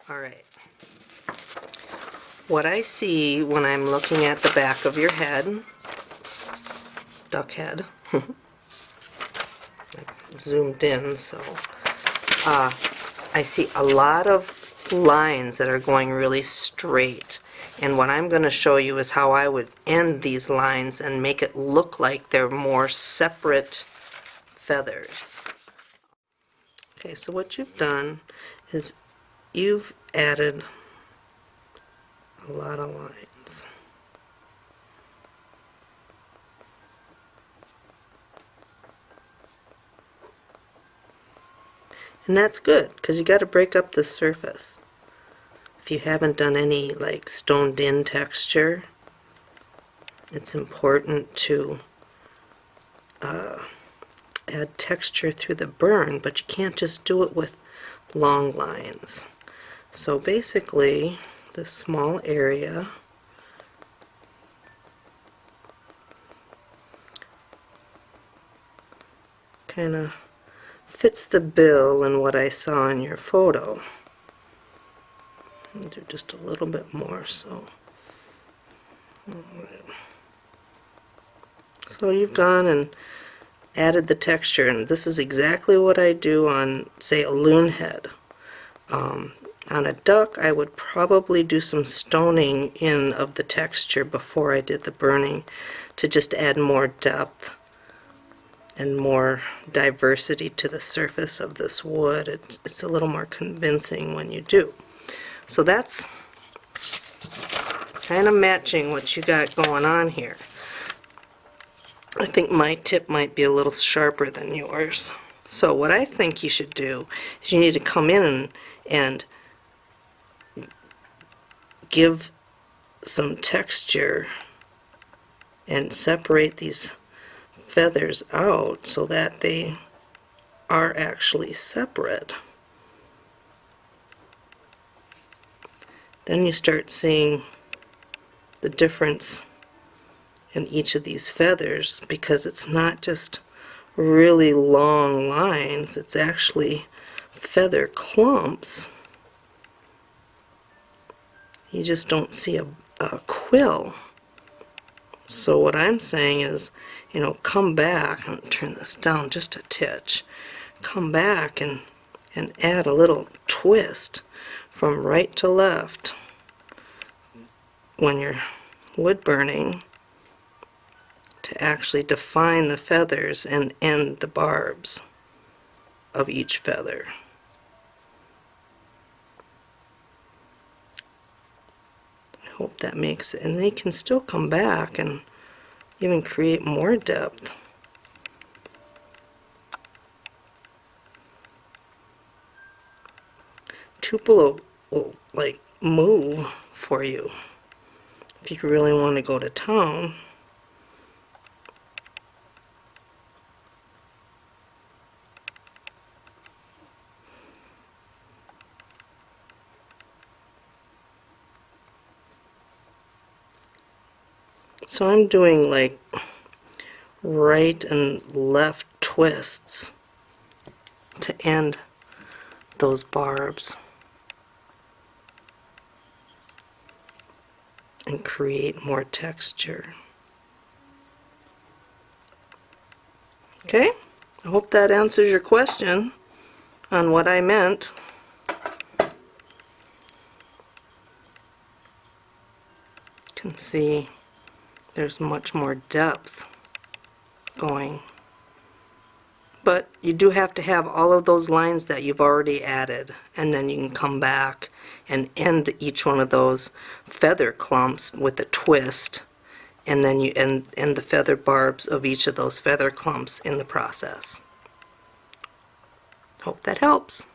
Alright. What I see when I'm looking at the back of your head, duck head, zoomed in, so I see a lot of lines that are going really straight. And what I'm going to show you is how I would end these lines and make it look like they're more separate feathers. Okay, so what you've done is you've added a lot of lines. And that's good, because you got to break up the surface. If you haven't done any like stoned in texture, it's important to add texture through the burn, but you can't just do it with long lines. So basically, this small area kind of fits the bill in what I saw in your photo. I'll do just a little bit more, so you've gone and added the texture, and this is exactly what I do on, say, a loon head. On a duck, I would probably do some stoning in of the texture before I did the burning to just add more depth and more diversity to the surface of this wood. It's a little more convincing when you do. So that's kind of matching what you got going on here. I think my tip might be a little sharper than yours. So what I think you should do is you need to come in and give some texture and separate these feathers out so that they are actually separate. Then you start seeing the difference in each of these feathers, because it's not just really long lines, it's actually feather clumps. You just don't see a quill. So what I'm saying is, you know, come back and turn this down just a titch. Come back and add a little twist from right to left when you're wood burning to actually define the feathers and end the barbs of each feather. I hope that makes it. And then you can still come back and even create more depth. Tupelo will like move for you if you really want to go to town. So I'm doing like right and left twists to end those barbs and create more texture. Okay, I hope that answers your question on what I meant. You can see there's much more depth going. But you do have to have all of those lines that you've already added, and then you can come back and end each one of those feather clumps with a twist, and then you end the feather barbs of each of those feather clumps in the process. Hope that helps.